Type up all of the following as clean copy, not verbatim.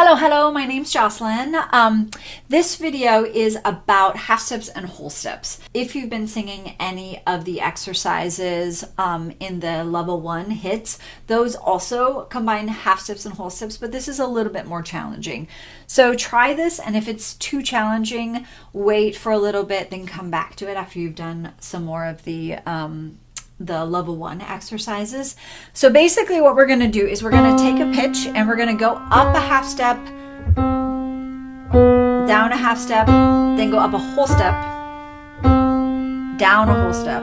Hello, my name's Jocelyn. This video is about half steps and whole steps. If you've been singing any of the exercises in the level 1 HiTS, those also combine half steps and whole steps, but this is a little bit more challenging. So try this, and if it's too challenging, wait for a little bit, then come back to it after you've done some more of the level 1 exercises. So basically what we're going to do is we're going to take a pitch and we're going to go up a half step, down a half step, then go up a whole step, down a whole step.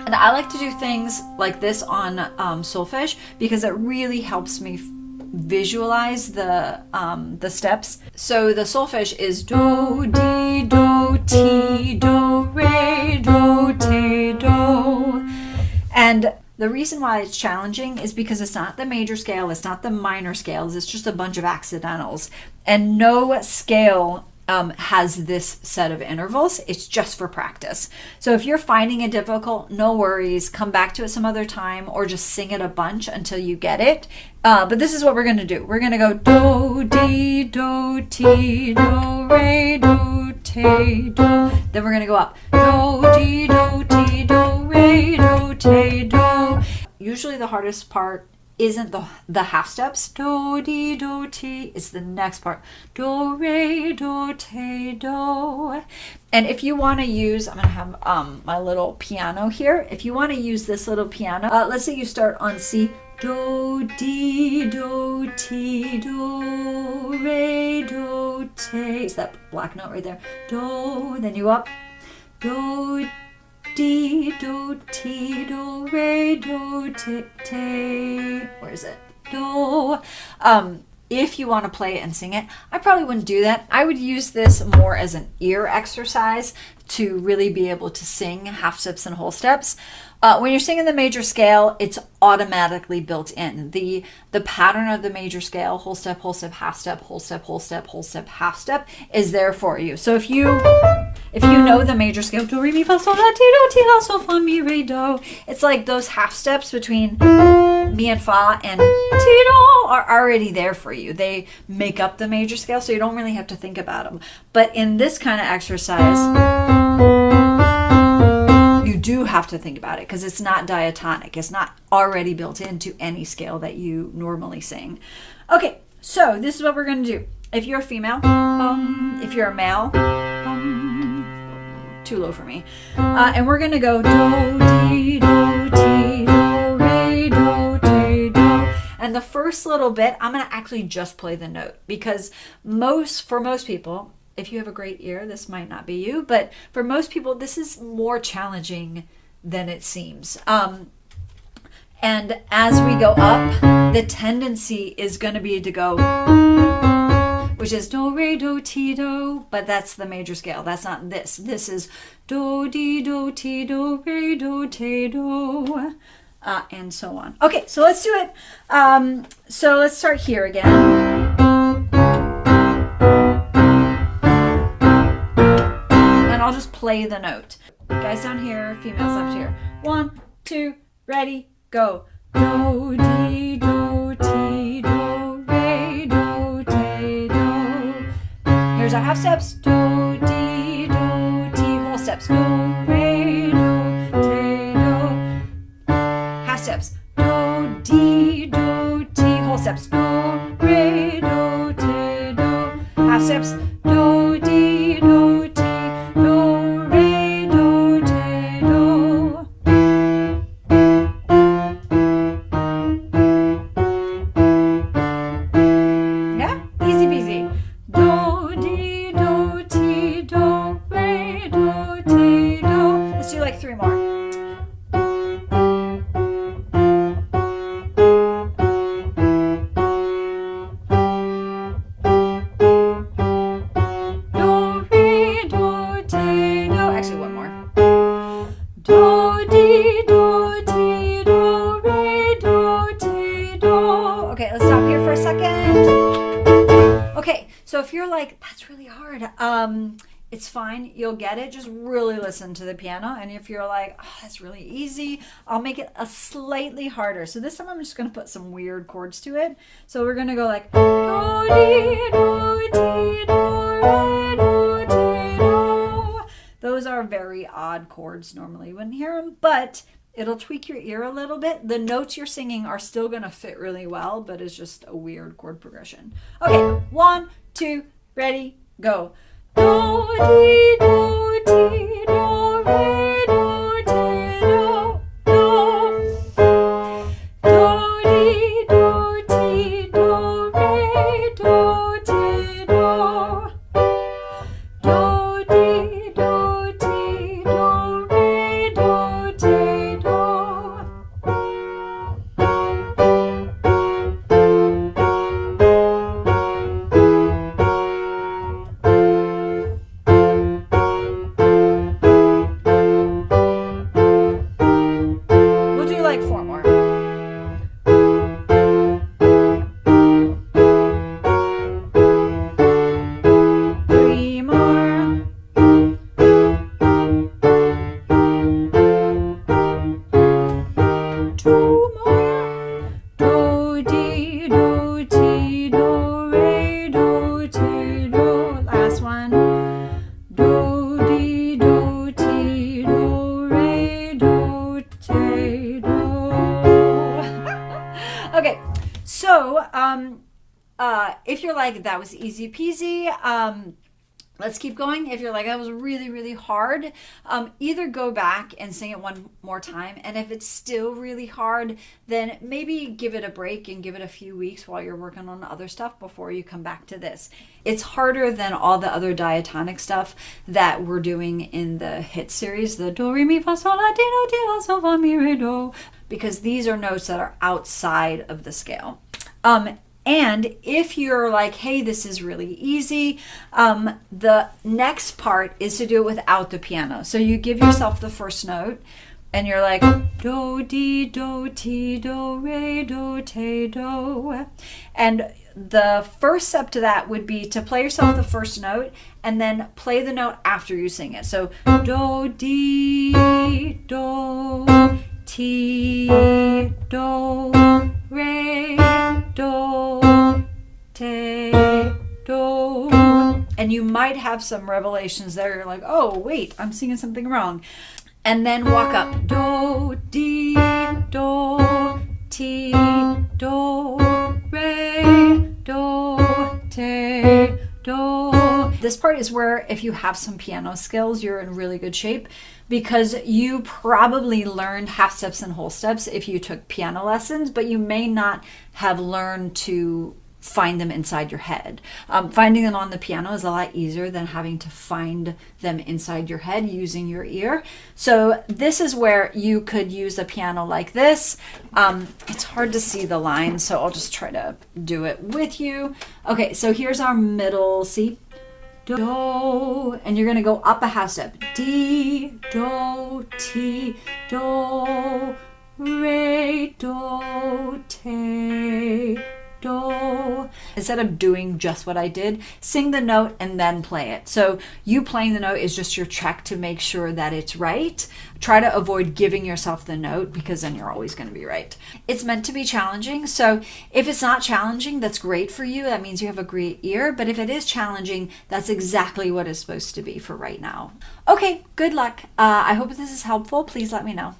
And I like to do things like this on solfège because it really helps me visualize the steps. So the solfège is do, di, do, ti, do, re, do, te, do. And the reason why it's challenging is because it's not the major scale, it's not the minor scales, it's just a bunch of accidentals. And no scale has this set of intervals. It's just for practice. So if you're finding it difficult, no worries, come back to it some other time or just sing it a bunch until you get it. But this is what we're going to do. We're going to go do, di, do, ti, do, re, do, te, do. Then we're going to go up do, di, do, ti, do, re, do, te, do. Usually the hardest part isn't the half steps, do, di, do, ti, it's the next part, do, re, do, te, do. And if you want to use, I'm going to have my little piano here. If you want to use this little piano, let's say you start on C, do, di, do, ti, do, re, do, te, it's that black note right there, do, then you up, do, di, do, ti, do, re, do, te, where is it? Do. If you want to play it and sing it, I probably wouldn't do that. I would use this more as an ear exercise to really be able to sing half steps and whole steps. When you're singing the major scale, it's automatically built in. The pattern of the major scale, whole step, half step, whole step, whole step, whole step, half step, is there for you. So if you know the major scale, do, re, mi, fa, sol, la, ti, do, ti, la, sol, fa, mi, re, do, it's like those half steps between mi and fa and ti, do are already there for you. They make up the major scale, so you don't really have to think about them. But in this kind of exercise, you do have to think about it because it's not diatonic. It's not already built into any scale that you normally sing. Okay, so this is what we're going to do. If you're a female, if you're a male, too low for me. And we're going to go do, di, do, ti, do, re, do, te, do. And the first little bit, I'm going to actually just play the note because for most people, if you have a great ear, this might not be you, but for most people, this is more challenging than it seems. And as we go up, the tendency is going to be to go, which is do, re, do, ti, do, but that's the major scale. That's not this. This is do, di, do, ti, do, re, do, te, do, and so on. Okay, so let's do it. So let's start here again. I'll just play the note. Guys down here, females up here. 1, 2, ready, go. Do, di, do, ti, do, re, do, te, do. Here's our half steps. Do, di, do, ti, whole steps. Do, re, do, te, do. Half steps. Do, di, do, ti, whole steps. Do, re, do, te, do. Half steps. Do, di, do, ti. Okay, let's stop here for a second. Okay, so if you're like, that's really hard, It's fine. You'll get it. Just really listen to the piano. And if you're like, oh, that's really easy, I'll make it a slightly harder. So this time I'm just going to put some weird chords to it. So we're going to go like do, di, do, ti, do, re, do, ti, do. Those are very odd chords. Normally you wouldn't hear them, but it'll tweak your ear a little bit. The notes you're singing are still going to fit really well, but it's just a weird chord progression. Okay, 1, 2, ready, go. Do, di, do, ti, do, re, do, ti, do, do. Do, di, do, ti, do, re, do, ti, do. Do, di, do, ti, do, re, do, ti, do. We'll do like 4 more. 3 more. 2 more. Do, di, do, ti, do, re, do, ti, do. Last one. Do, di, do, ti, do, re, do, ti, do. Okay, so if you're like, that was easy peasy, let's keep going. If you're like, that was really, really hard, either go back and sing it one more time. And if it's still really hard, then maybe give it a break and give it a few weeks while you're working on other stuff before you come back to this. It's harder than all the other diatonic stuff that we're doing in the HiTS series, the do, re, mi, fa, sol, la, ti, do, ti, la, sol, fa, mi, re, do, because these are notes that are outside of the scale. And if you're like, hey, this is really easy, the next part is to do it without the piano. So you give yourself the first note and you're like, do, di, do, ti, do, re, do, te, do. And the first step to that would be to play yourself the first note and then play the note after you sing it. So do, di, do, ti, do, re, do, te, do. And you might have some revelations there. You're like, oh, wait, I'm singing something wrong. And then walk up. Do, di, do, ti, do, re, do, te, do. This part is where if you have some piano skills, you're in really good shape, because you probably learned half steps and whole steps if you took piano lessons, but you may not have learned to find them inside your head. Finding them on the piano is a lot easier than having to find them inside your head using your ear. So this is where you could use a piano like this. It's hard to see the lines, so I'll just try to do it with you. Okay, so here's our middle C. Do, and you're going to go up a half step. Di, do, ti, do, re, do, te, do. Instead of doing just what I did, sing the note and then play it. So you playing the note is just your check to make sure that it's right. Try to avoid giving yourself the note, because then you're always going to be right. It's meant to be challenging. So if it's not challenging, that's great for you. That means you have a great ear. But if it is challenging, that's exactly what it's supposed to be for right now. Okay, good luck. I hope this is helpful. Please let me know.